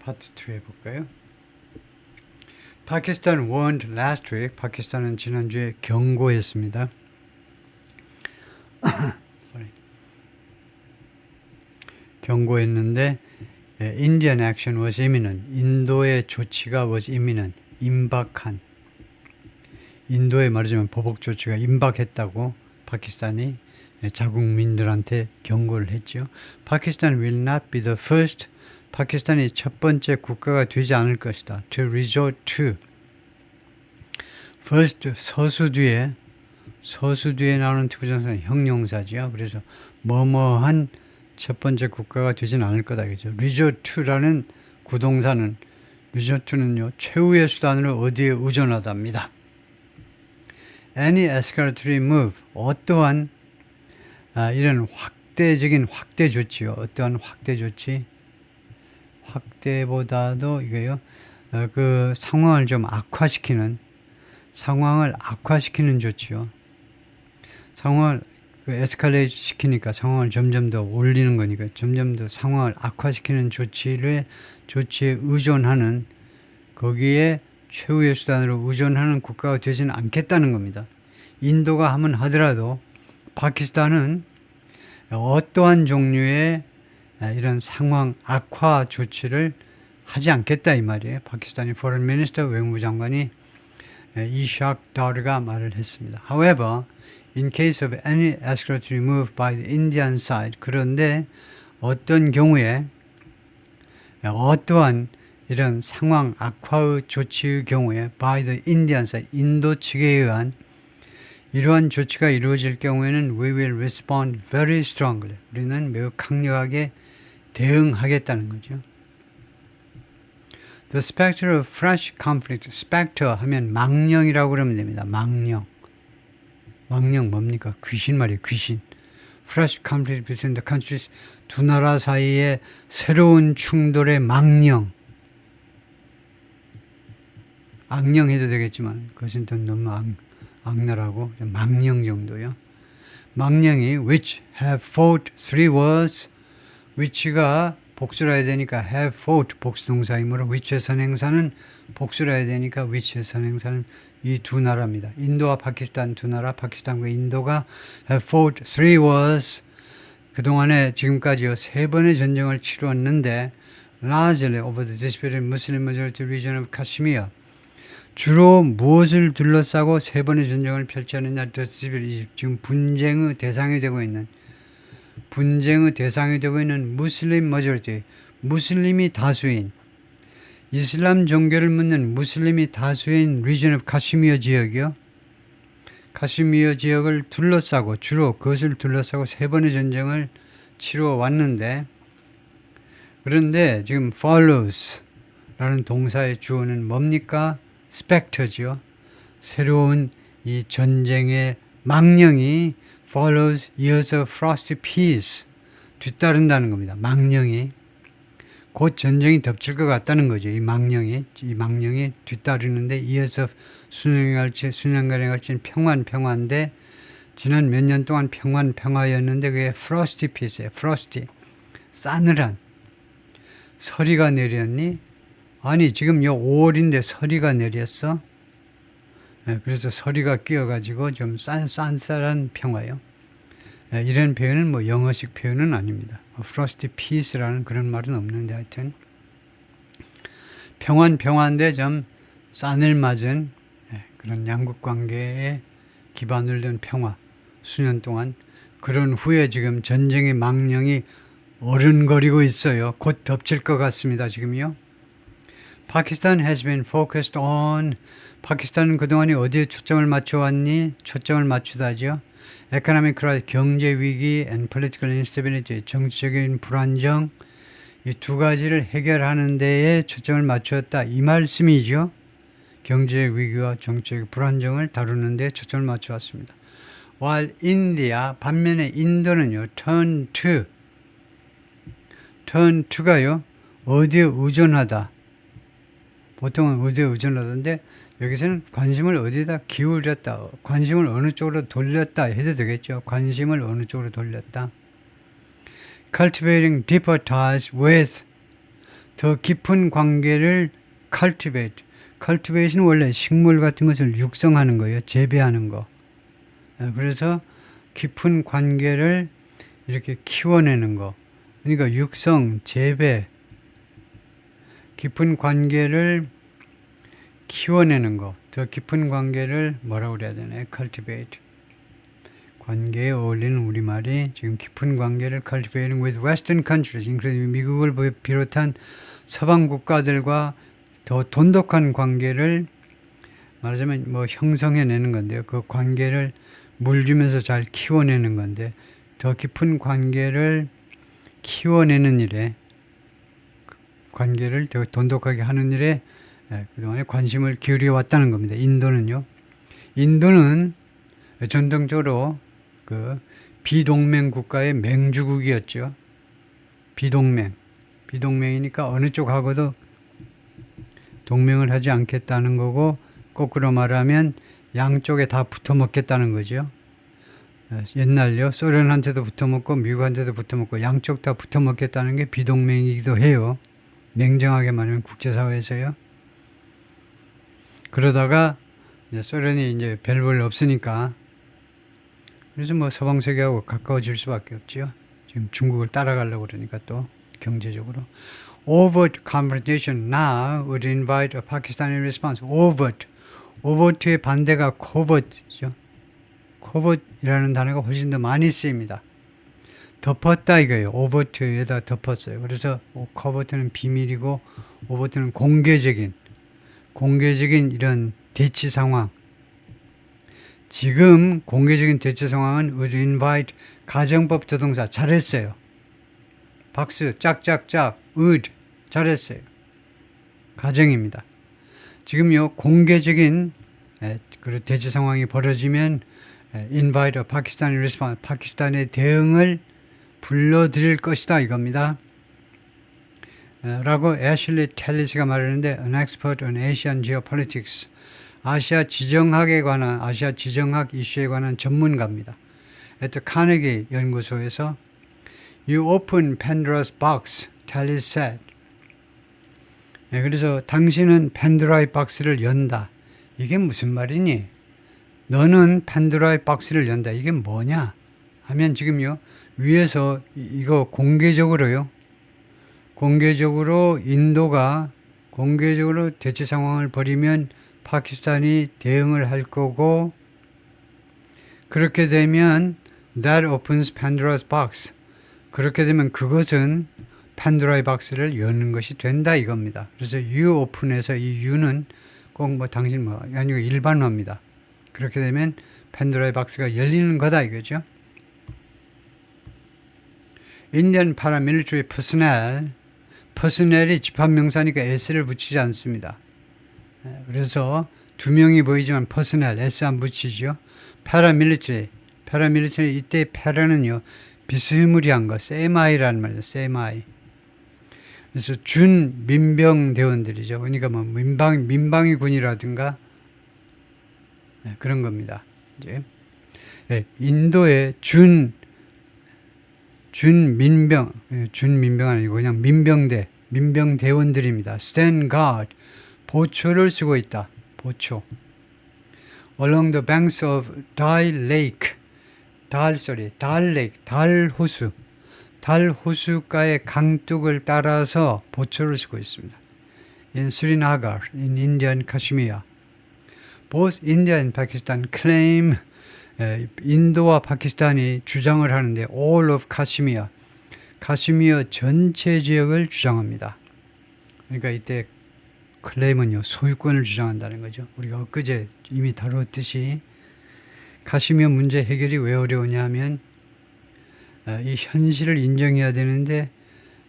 파트 2 해볼까요? Pakistan warned last week. 파키스탄은 지난주에 경고했습니다. 경고했는데 Indian action was imminent. 인도의 조치가 was imminent. 임박한. 인도에 말하자면 보복 조치가 임박했다고 파키스탄이 자국민들한테 경고를 했죠. Pakistan will not be the first. 파키스탄이 첫 번째 국가가 되지 않을 것이다. To resort to. First 서수 뒤에 나오는 투부정사는 형용사지요. 그래서 뭐뭐한 첫 번째 국가가 되지는 않을 거다. 그죠? resort to라는 구동사는 resort to는요. 최후의 수단으로 어디에 의존하답니다. Any escalatory move. 어떠한 이런 확대적인 확대 조치요. 어떠한 확대 조치. 확대보다도 이거요. 그 상황을 좀 악화시키는 조치요. 상황을 에스컬레이트 시키니까 상황을 점점 더 올리는 거니까 점점 더 상황을 악화시키는 조치에 의존하는 거기에 최후의 수단으로 의존하는 국가가 되지는 않겠다는 겁니다. 인도가 하면 하더라도 파키스탄은 어떠한 종류의 이런 상황 악화 조치를 하지 않겠다 이 말이에요. 파키스탄의 Foreign Minister 외무장관이 이샥 다르가 말을 했습니다. However, in case of any escalatory move by the Indian side, 그런데 어떤 경우에 어떠한 이런 상황 악화의 조치의 경우에 by the Indian side, 인도 측에 의한 이러한 조치가 이루어질 경우에는 we will respond very strongly. 우리는 매우 강력하게 대응하겠다는 거죠. The specter of fresh conflict. specter 하면 망령이라고 그러면 됩니다. 망령 뭡니까? 귀신 말이에요. 귀신. Fresh conflict between the countries. 두 나라 사이에 새로운 충돌의 망령. 악령 해도 되겠지만 그것은 또 너무 악랄하고 망령 정도요. 망령이 which have fought 3 wars. which가 복수를 해야 되니까 have fought 복수동사이므로 which의 선행사는 복수를 해야 되니까 which의 선행사는 이 두 나라입니다. 인도와 파키스탄 두 나라, 파키스탄과 인도가 have fought 3 wars. 그동안에 지금까지요 3번의 전쟁을 치루었는데 largely over the disputed Muslim majority region of Kashmir. 주로 무엇을 둘러싸고 3번의 전쟁을 펼쳤느냐. 지금 분쟁의 대상이 되고 있는 무슬림 머저리티, 무슬림이 다수인 이슬람 종교를 믿는 무슬림이 다수인 리전 오브 카시미어 지역이요. 카시미어 지역을 둘러싸고 주로 그것을 둘러싸고 3번의 전쟁을 치루어 왔는데 그런데 지금 follows라는 동사의 주어는 뭡니까? specter지요. 새로운 이 전쟁의 망령이 follows years of frosty peace. 뒤따른다는 겁니다. 망령이. 곧 전쟁이 덮칠 것 같다는 거죠. 이 망령이 뒤따르는데 years of 수년간에 걸친 평화인데 지난 몇 년 동안 평화였는데 그게 frosty peace예요. frosty. 싸늘한. 서리가 내렸니? 아니 지금 요 5월인데 서리가 내렸어? 그래서 서리가 끼어가지고 좀 쌀쌀한 평화요. 이런 표현은 뭐 영어식 표현은 아닙니다. frosty peace라는 그런 말은 없는데 하여튼 평화인데 좀 싸늘맞은 그런 양국 관계에 기반을 둔 평화 수년 동안 그런 후에 지금 전쟁의 망령이 어른거리고 있어요. 곧 덮칠 것 같습니다. 지금요. Pakistan has been focused on. 파키스탄은 그동안에 어디에 초점을 맞춰왔니? 초점을 맞추다죠. Economic crisis, 경제 위기 and political instability, 정치적인 불안정 이 두 가지를 해결하는 데에 초점을 맞추었다. 이 말씀이죠. 경제 위기와 정치적 불안정을 다루는 데에 초점을 맞춰왔습니다. While India, 반면에 인도는요. turn to가요. 어디에 의존하다. 보통은 어디에 의존하던데 여기서는 관심을 어디다 기울였다. 관심을 어느 쪽으로 돌렸다 해도 되겠죠. 관심을 어느 쪽으로 돌렸다. Cultivating deeper ties with 더 깊은 관계를 cultivate. cultivation은 원래 식물 같은 것을 육성하는 거예요. 재배하는 거. 그래서 깊은 관계를 이렇게 키워내는 거. 그러니까 육성, 재배, 깊은 관계를 키워내는 거. 더 깊은 관계를 뭐라고 그래야 되나? cultivate. 관계에 어울리는 우리말이 지금 깊은 관계를 cultivating with Western countries, including 미국을 비롯한 서방 국가들과 더 돈독한 관계를 말하자면 뭐 형성해내는 건데요. 그 관계를 물 주면서 잘 키워내는 건데 더 깊은 관계를 키워내는 일에 관계를 더 돈독하게 하는 일에 그동안에 관심을 기울여 왔다는 겁니다. 인도는요. 인도는 전통적으로 그 비동맹 국가의 맹주국이었죠. 비동맹이니까 어느 쪽하고도 동맹을 하지 않겠다는 거고 거꾸로 말하면 양쪽에 다 붙어먹겠다는 거죠. 옛날요. 소련한테도 붙어먹고 미국한테도 붙어먹고 양쪽 다 붙어먹겠다는 게 비동맹이기도 해요. 냉정하게 말하면 국제사회에서요. 그러다가 이제 소련이 이제 별볼 없으니까 그래서 뭐 서방 세계하고 가까워질 수밖에 없지요. 지금 중국을 따라가려고 그러니까 또 경제적으로. Overt confrontation now would invite a Pakistani response. overt의 반대가 covert죠. covert이라는 단어가 훨씬 더 많이 쓰입니다. 덮었다 이거예요. overt에다 덮었어요. 그래서 covert는 비밀이고 overt는 공개적인 이런 대치 상황. 지금 공개적인 대치 상황은 would invite 가정법 조동사 잘했어요. 박수 짝짝짝 would 잘했어요. 가정입니다. 지금요 공개적인 대치 상황이 벌어지면 invite a Pakistani response 파키스탄의 대응을 불러들일 것이다 이겁니다. 라고 애슐리 텔리스가 말하는데 an expert on Asian geopolitics 아시아 지정학 이슈에 관한 전문가입니다. at 카네기 연구소에서 You open Pandora's box, Tallis said. 그래서 당신은 팬도라의 박스를 연다. 이게 무슨 말이니? 너는 팬도라의 박스를 연다. 이게 뭐냐? 하면 지금요 위에서 이거 공개적으로 인도가 공개적으로 대치 상황을 벌이면 파키스탄이 대응을 할 거고 그렇게 되면 that opens Pandora's box. 그렇게 되면 그것은 판도라의 박스를 여는 것이 된다 이겁니다. 그래서 you open에서 이 you는 꼭 뭐 당신 뭐 아니고 일반어입니다. 그렇게 되면 판도라의 박스가 열리는 거다 이거죠. Indian paramilitary personnel이 집합명사니까 s를 붙이지 않습니다. 그래서 두 명이 보이지만 personnel s 안 붙이죠. paramilitary 이때 para는요 비스무리한 거 semi라는 말이에요. semi. 그래서 준 민병 대원들이죠. 그러니까 뭐 민방위 군이라든가 그런 겁니다. 이제 인도의 준 민병 아니고 그냥 민병 대원들입니다. stand guard 보초를 쓰고 있다. 보초. Along the banks of Dal Lake. 달 호수가의 강둑을 따라서 보초를 쓰고 있습니다. In Srinagar, in India and Kashmir. Both India and Pakistan claim 인도와 파키스탄이 주장을 하는데 all of Kashmir, 카시미어 전체 지역을 주장합니다. 그러니까 이때 클레임은요 소유권을 주장한다는 거죠. 우리가 엊그제 이미 다루었듯이 카시미어 문제 해결이 왜 어려우냐 하면 이 현실을 인정해야 되는데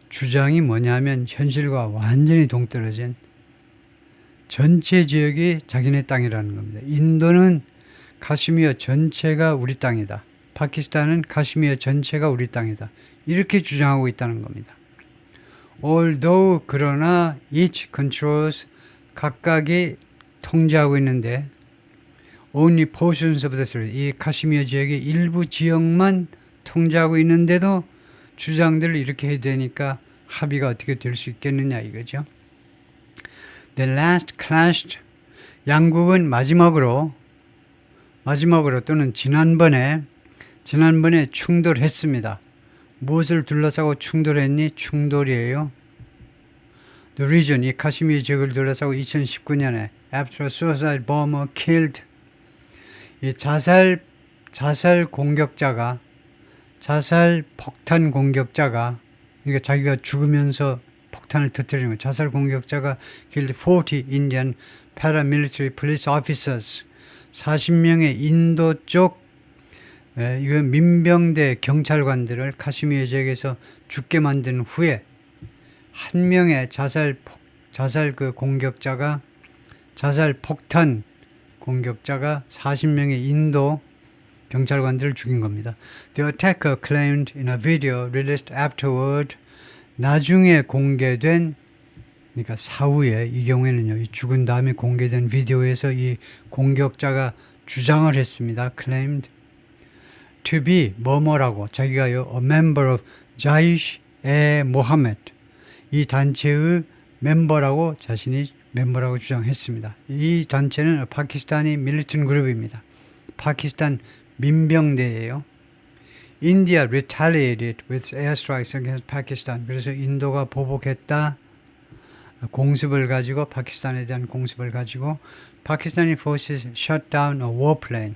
주장이 뭐냐면 현실과 완전히 동떨어진 전체 지역이 자기네 땅이라는 겁니다. 인도는 카시미어 전체가 우리 땅이다. 파키스탄은 카시미어 전체가 우리 땅이다. 이렇게 주장하고 있다는 겁니다. Although 그러나 each controls 각각이 통제하고 있는데 only portions of the territory 이 카시미어 지역의 일부 지역만 통제하고 있는데도 주장들을 이렇게 해야 되니까 합의가 어떻게 될 수 있겠느냐 이거죠. The last clashed. 양국은 마지막으로 또는 지난번에 충돌했습니다. 무엇을 둘러싸고 충돌했니? 충돌이에요. The region, 이 카시미르 지역을 둘러싸고 2019년에 after a suicide bomber killed. 이 자살 폭탄 공격자가 그러니까 자기가 죽으면서 폭탄을 터뜨리는 거예요. 자살 공격자가 killed 40 Indian paramilitary police officers. 40명의 인도 쪽 민병대 경찰관들을 카시미르 지역에서 죽게 만든 후에 한 명의 자살 폭탄 공격자가 40명의 인도 경찰관들을 죽인 겁니다. The attacker claimed in a video released afterward. 나중에 공개된 그러니까 사후에 이 경우에는요. 이 죽은 다음에 공개된 비디오에서 이 공격자가 주장을 했습니다. claimed to be 뭐뭐라고 자기가요. a member of Jaish-e-Mohammed 이 단체의 멤버라고 자신이 멤버라고 주장했습니다. 이 단체는 파키스탄이 밀리턴트 그룹입니다. 파키스탄 민병대예요. India retaliated with airstrikes against Pakistan. 그래서 인도가 보복했다. 공습을 가지고 파키스탄에 대한 공습을 가지고 Pakistani forces shot down a warplane.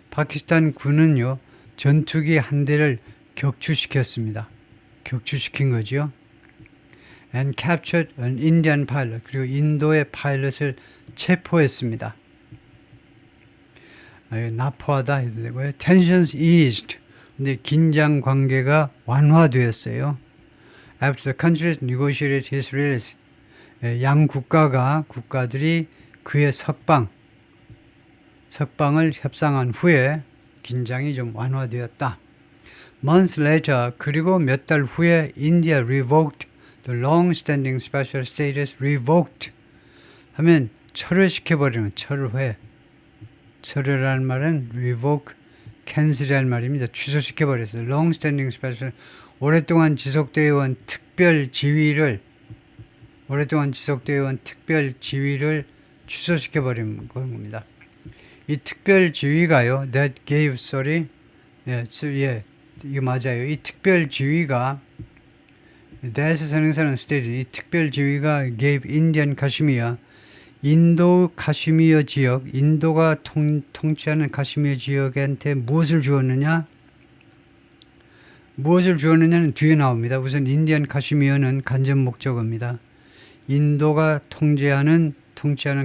파키스탄 군은요. 전투기 한 대를 격추시켰습니다. 격추시킨 거죠. And captured an Indian pilot. 그리고 인도의 파일럿을 체포했습니다. 납포하다 해도 되고요. Tensions eased. 근데 긴장 관계가 완화되었어요. After the countries negotiated his release. 양 국가들이 그의 석방을 협상한 후에 긴장이 좀 완화되었다. Months later, 그리고 몇 달 후에 India revoked the long-standing special status. Revoked 하면 철회시켜버리는 철회. 철회라는 말은 revoke, cancel이라는 말입니다. 취소시켜버렸어요. long-standing special, 오랫동안 지속되어 온 특별 지위를 취소시켜버린 겁니다. 이 특별 지위가요. That gave, 이거 맞아요. 이 특별 지위가 That's 선행사는 state. 이 특별 지위가 gave Indian Kashmir, 인도 카시미르 지역, 인도가 통치하는 카시미르 지역한테 무엇을 주었느냐는 뒤에 나옵니다. 우선 인디안 카시미르는 간접 목적어입니다. 인도가 통치하는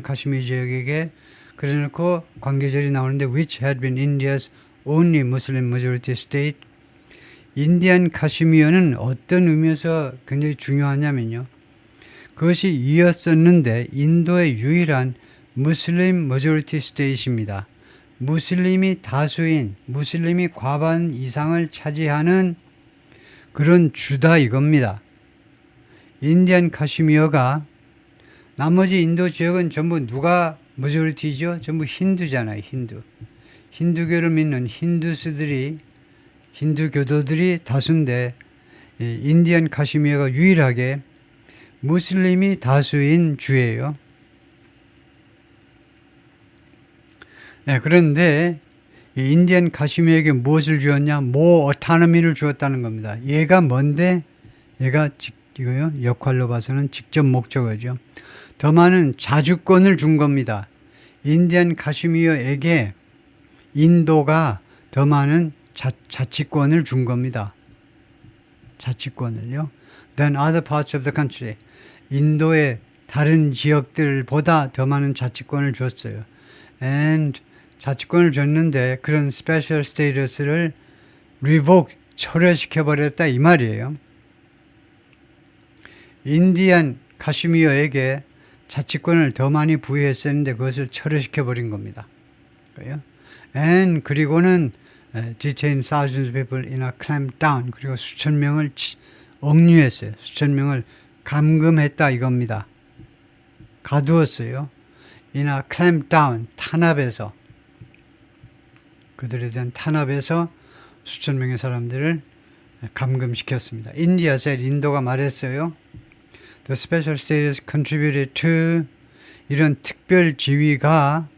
카시미르 지역에게 그래놓고 관계절이 나오는데 which had been India's only Muslim majority state. 인디안 카시미르는 어떤 의미에서 굉장히 중요하냐면요. 그것이 이었었는데 인도의 유일한 무슬림 머저리티 스테이트입니다. 무슬림이 과반 이상을 차지하는 그런 주다 이겁니다. 인디안 카시미르가 나머지 인도 지역은 전부 누가 머저리티죠? 전부 힌두잖아요. 힌두교를 믿는 힌두교도들이 다수인데 인디안 카시미르가 유일하게 무슬림이 다수인 주예요. 네, 그런데 인디안 카시미르에게 무엇을 주었냐? 오토노미를 주었다는 겁니다. 얘가 뭔데? 얘가 이거요. 역할로 봐서는 직접 목적어죠. 더 많은 자주권을 준 겁니다. 인디안 카시미르에게 인도가 더 많은 자치권을 준 겁니다. 자치권을요. Than other parts of the country. 인도의 다른 지역들보다 더 많은 자치권을 줬어요. And 자치권을 줬는데 그런 스페셜 스테이터스를 revoke, 철회시켜버렸다 이 말이에요. 인디안 카시미르에게 자치권을 더 많이 부여했었는데 그것을 철회시켜버린 겁니다. And 그리고는 detained thousands of people in a clampdown. 그리고 수천 명을 억류했어요. 수천 명을 감금했다 이겁니다. 가두었어요. in a clampdown, 탄압에서 그들에 대한 탄압에서 수천 명의 사람들을 감금시켰습니다. India said, 인도가 말했어요. The special status contributed to, 이런 특별 지위가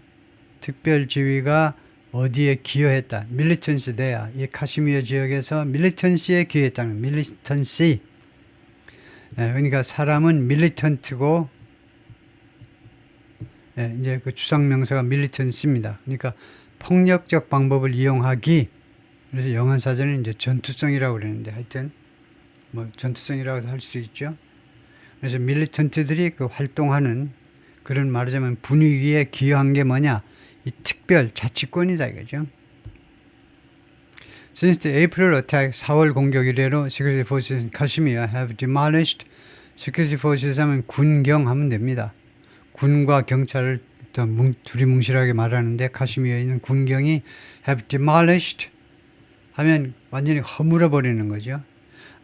어디에 기여했다. 밀리턴시 대야. 이 카시미어 지역에서 밀리턴시에 기여했다는 밀리턴시. 그러니까 사람은 밀리턴트고, 이제 그 추상명사가 밀리턴시입니다. 그러니까 폭력적 방법을 이용하기. 그래서 영한사전은 이제 전투성이라고 그러는데, 하여튼 뭐 전투성이라고 할 수 있죠. 그래서 밀리턴트들이 그 활동하는 그런 말하자면 분위기에 기여한 게 뭐냐? 이 특별 자치권이다 이거죠. Since the April attack, 4월 공격 이래로 security forces in Kashmir have demolished. security forces 하면 군경 하면 됩니다. 군과 경찰을 둘이 뭉실하게 말하는데 카시미어에 있는 군경이 have demolished 하면 완전히 허물어 버리는 거죠.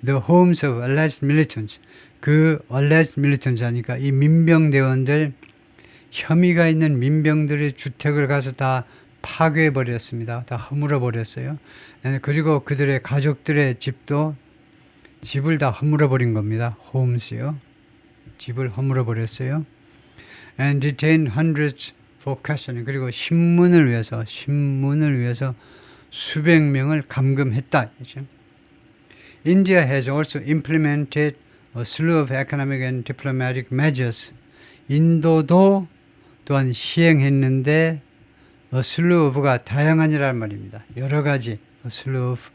The homes of alleged militants. 그 alleged militants 하니까 이 민병대원들, 혐의가 있는 민병들의 주택을 가서 다 파괴해 버렸습니다. 다 허물어 버렸어요. 그리고 그들의 가족들의 집을 다 허물어 버린 겁니다. homes요. 집을 허물어 버렸어요. And detained hundreds for questioning. 그리고 신문을 위해서 수백 명을 감금했다. 그렇죠? India has also implemented a slew of economic and diplomatic measures. 인도도 또한 시행했는데 a slew of가 다양한이란 말입니다. 여러 가지 a slew of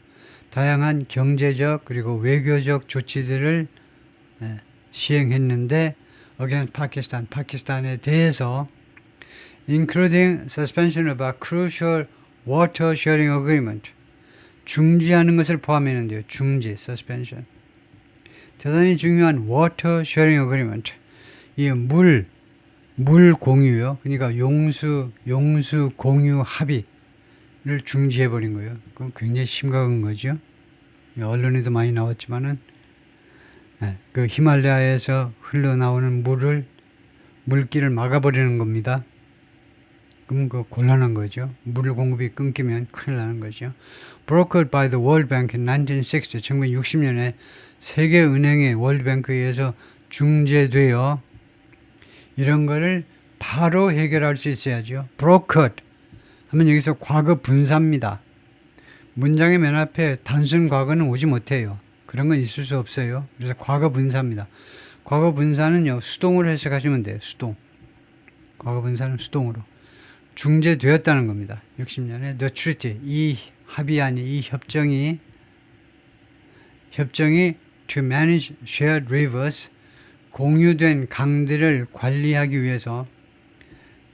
다양한 경제적 그리고 외교적 조치들을 시행했는데 against Pakistan, 파키스탄에 대해서 including suspension of a crucial water sharing agreement. 중지하는 것을 포함했는데요. 중지, suspension. 대단히 중요한 water sharing agreement. 이 물 공유요. 그러니까 용수 공유 합의를 중지해버린 거예요. 그건 굉장히 심각한 거죠. 언론에도 많이 나왔지만은, 그 히말라야에서 흘러나오는 물길을 막아버리는 겁니다. 그럼 그 곤란한 거죠. 물 공급이 끊기면 큰일 나는 거죠. Brokered by the World Bank in 1960, 1960년에 세계은행의 월드뱅크에 의해서 중재되어 이런 거를 바로 해결할 수 있어야죠. Brokered 하면 여기서 과거 분사입니다. 문장의 맨 앞에 단순 과거는 오지 못해요. 그런 건 있을 수 없어요. 그래서 과거 분사입니다. 과거 분사는요, 수동으로 해석하시면 돼요. 수동. 과거 분사는 수동으로. 중재되었다는 겁니다. 60년에 The Treaty, 이 합의안이, 이 협정이 to manage shared rivers, 공유된 강들을 관리하기 위해서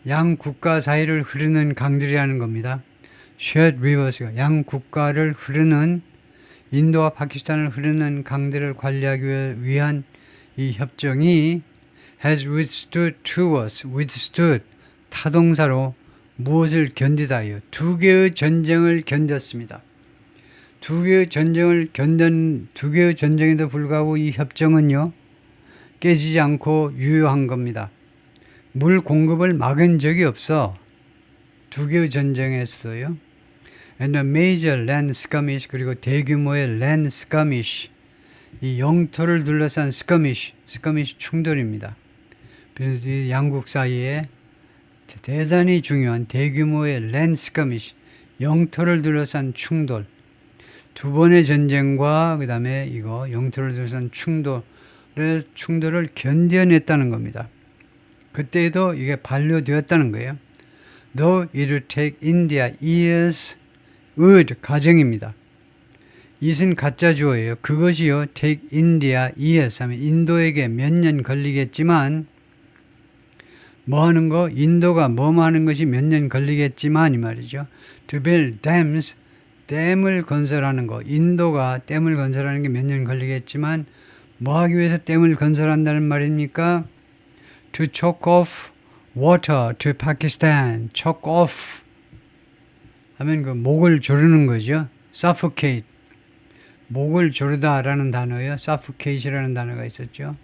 양 국가 사이를 흐르는 강들이라는 겁니다. shared rivers가 양 국가를 흐르는 인도와 파키스탄을 흐르는 강들을 관리하기 위한 이 협정이 has withstood truce, withstood 타동사로 무엇을 견디다요? 두 개의 전쟁을 견뎠습니다. 두 개의 전쟁에도 불구하고 이 협정은요, 깨지지 않고 유효한 겁니다. 물 공급을 막은 적이 없어. 두 개의 전쟁에서도요. And a major land skirmish, 그리고 대규모의 land skirmish, 이 영토를 둘러싼 skirmish 충돌입니다. 이 양국 사이에 대단히 중요한 대규모의 land skirmish, 영토를 둘러싼 충돌. 두 번의 전쟁과 그 다음에 이거 영토를 둘러싼 충돌을 견뎌냈다는 겁니다. 그때도 이게 반려되었다는 거예요. Though it would take India years, 가정입니다. it은 가짜 주어예요. 그것이요, take India years 하면 인도에게 몇 년 걸리겠지만, 인도가 하는 것이 몇 년 걸리겠지만 이 말이죠. To build dams, 댐을 건설하는 거. 인도가 댐을 건설하는 게 몇 년 걸리겠지만 뭐 하기 위해서 댐을 건설한다는 말입니까? To choke off water to Pakistan. choke off 하면 그 목을 조르는 거죠. suffocate. 목을 조르다라는 단어예요. suffocate이라는 단어가 있었죠.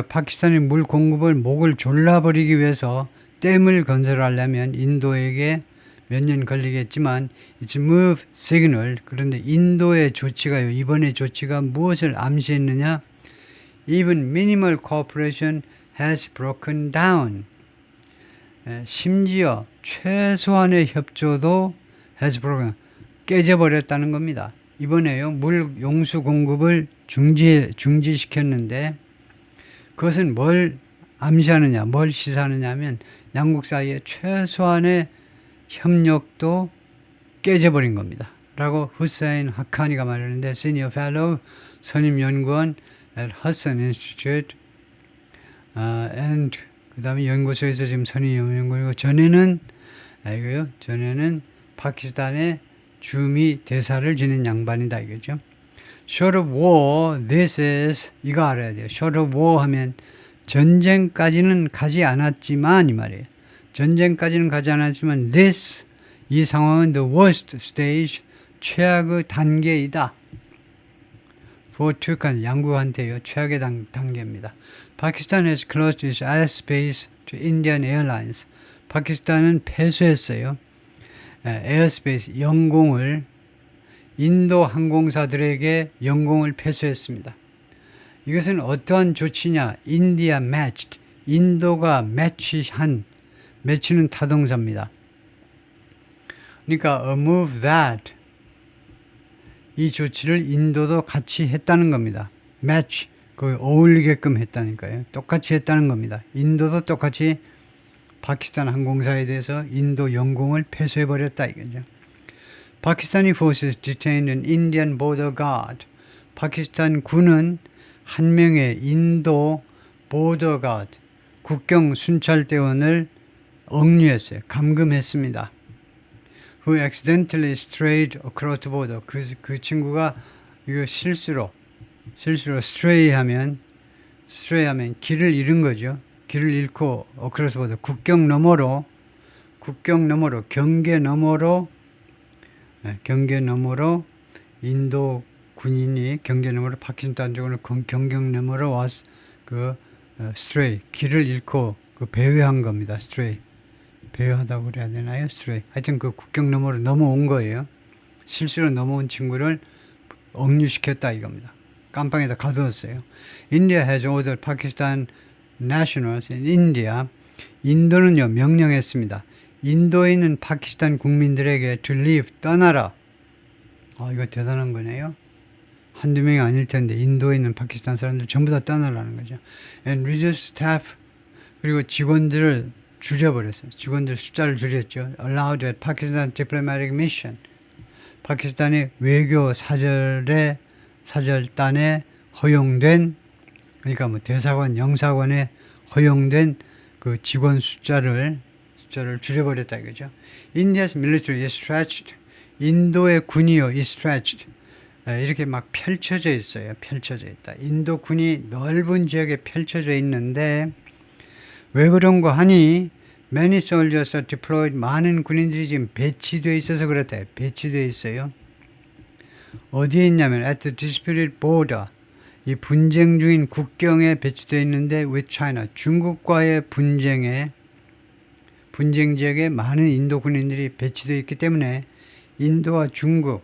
파키스탄의 물 공급을 목을 졸라버리기 위해서 댐을 건설하려면 인도에게 몇 년 걸리겠지만 it's move signal. 그런데 인도의 조치가요. 이번에 조치가 무엇을 암시했느냐? Even minimal cooperation has broken down. 심지어 최소한의 협조도 has broken 깨져버렸다는 겁니다. 이번에요. 물 용수 공급을 중지시켰는데 그것은 뭘 암시하느냐, 뭘 시사하느냐 하면 양국 사이의 최소한의 협력도 깨져버린 겁니다. 라고 후세인 하카니가 말하는데 Senior Fellow 선임 연구원 at Hudson Institute and 그 다음에 연구소에서 지금 선임 연구원이고 전에는 파키스탄의 주미 대사를 지낸 양반이다 이거죠. Short of war, this is 이거 알아야 돼요. Short of war 하면 전쟁까지는 가지 않았지만 이 말이에요. 전쟁까지는 가지 않았지만 this 이 상황은 the worst stage 최악의 단계이다. For Turkey 양국한테요. 최악의 단계입니다. Pakistan has closed its airspace to Indian Airlines. 파키스탄은 폐쇄했어요. 에어스페이스 영공을 인도 항공사들에게 영공을 폐쇄했습니다. 이것은 어떠한 조치냐? India matched. 인도가 매치는 타동사입니다. 그러니까 a move that 이 조치를 인도도 같이 했다는 겁니다. match 그 어울리게끔 했다니까요. 똑같이 했다는 겁니다. 인도도 똑같이 파키스탄 항공사에 대해서 인도 영공을 폐쇄해버렸다 이거죠. Pakistani forces detained an Indian border guard. 파키스탄 군은 한 명의 인도 border guard 국경 순찰대원을 억류했어요. 감금했습니다. Who accidentally strayed across the border. 그 친구가 이거 실수로 stray 하면 길을 잃은 거죠. 길을 잃고 across the border 국경 너머로 경계 너머로 인도 군인이 경계 너머로 파키스탄 쪽으로 경계 너머로 와서 stray 길을 잃고 배회한 겁니다. stray 배회하다고 그래야 되나요? stray 하여튼 그 국경 너머로 넘어온 거예요. 실수로 넘어온 친구를 억류시켰다 이겁니다. 깜빵에다 가두었어요. India has ordered Pakistan nationals in India. 인도는요 명령했습니다. 인도에 있는 파키스탄 국민들에게 to leave 떠나라. 이거 대단한 거네요. 한두 명이 아닐 텐데 인도에 있는 파키스탄 사람들 전부 다 떠나라는 거죠. And reduce staff 그리고 직원들을 줄여버렸어요. 직원들 숫자를 줄였죠. Allowed at Pakistan diplomatic mission. 파키스탄의 외교 사절단에 허용된 그러니까 대사관, 영사관에 허용된 그 직원 숫자를 줄여버렸다 이거죠. India's military is stretched. 인도의 군이요, is stretched. 이렇게 막 펼쳐져 있어요. 펼쳐져 있다. 인도 군이 넓은 지역에 펼쳐져 있는데 왜 그런 거 하니? Many soldiers are deployed. 많은 군인들이 지금 배치되어 있어서 그렇다. 배치되어 있어요. 어디에 있냐면 at the disputed border. 이 분쟁 중인 국경에 배치되어 있는데 with China. 중국과의 분쟁 지역에 많은 인도 군인들이 배치되어 있기 때문에 인도와 중국이요.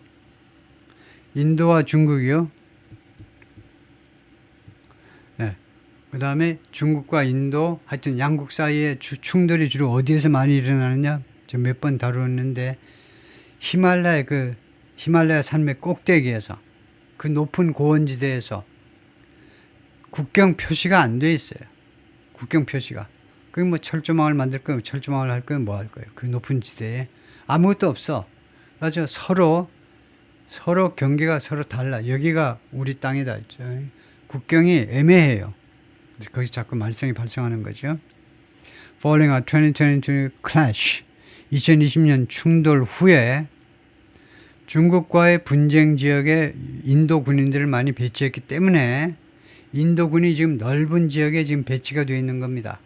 그 다음에 중국과 인도 하여튼 양국 사이에 충돌이 주로 어디에서 많이 일어나느냐 제가 몇 번 다루었는데 히말라야 산맥 꼭대기에서 그 높은 고원지대에서 국경 표시가 안 돼 있어요. 국경 표시가. 그게 철조망을 만들 거예요. 철조망을 할 거예요. 뭐 할 거예요. 그 높은 지대에 아무것도 없어. 맞아. 서로 경계가 서로 달라. 여기가 우리 땅이다. 국경이 애매해요. 거기서 자꾸 말썽이 발생하는 거죠. Falling out 2022 clash. 2020년 충돌 후에 중국과의 분쟁 지역에 인도 군인들을 많이 배치했기 때문에 인도군이 지금 넓은 지역에 지금 배치가 되어 있는 겁니다.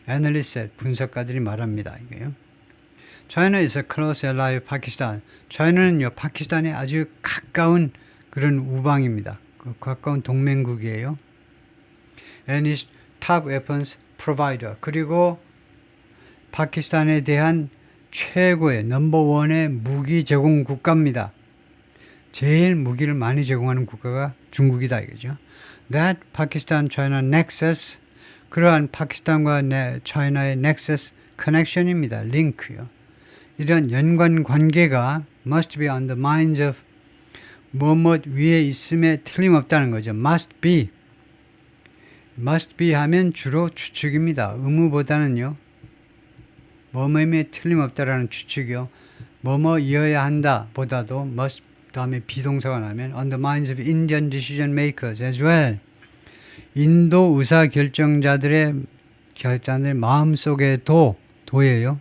Analysts, 분석가들이 말합니다. 이게요. China is a close ally of Pakistan. China는요, 파키스탄에 아주 가까운 그런 우방입니다. 가까운 동맹국이에요. And is top weapons provider. 그리고 파키스탄에 대한 최고의 넘버원의 무기 제공 국가입니다. 제일 무기를 많이 제공하는 국가가 중국이다 이거죠. That Pakistan-China nexus, 그러한 파키스탄과 차이나의 넥서스 커넥션입니다. 링크요. 이런 연관 관계가 must be on the minds of 뭐뭐 위에 있음에 틀림없다는 거죠. must be. must be 하면 주로 추측입니다. 의무보다는요. 뭐뭐에 틀림없다라는 추측이요. 뭐뭐이어야 한다 보다도 must 다음에 비동사가 나면 on the minds of Indian decision makers as well. 인도 의사결정자들의 마음속에도 도예요.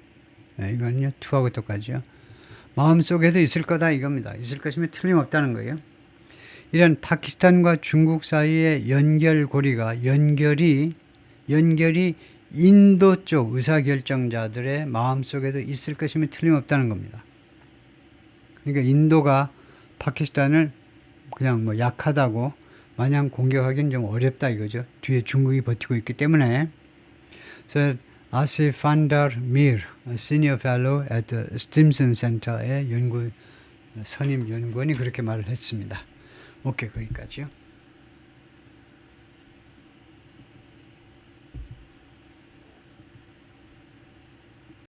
네, 이건요. to하고 똑같죠. 마음속에도 있을 거다 이겁니다. 있을 것이면 틀림없다는 거예요. 이런 파키스탄과 중국 사이의 연결고리가 연결이 인도 쪽 의사결정자들의 마음속에도 있을 것이면 틀림없다는 겁니다. 그러니까 인도가 파키스탄을 그냥 뭐 약하다고 마냥 공격하기는 좀 어렵다 이거죠. 뒤에 중국이 버티고 있기 때문에. So, Asif Andar Mir, Senior Fellow at the Stimson Center의 선임 연구원이 그렇게 말을 했습니다. 오케이, 거기까지요.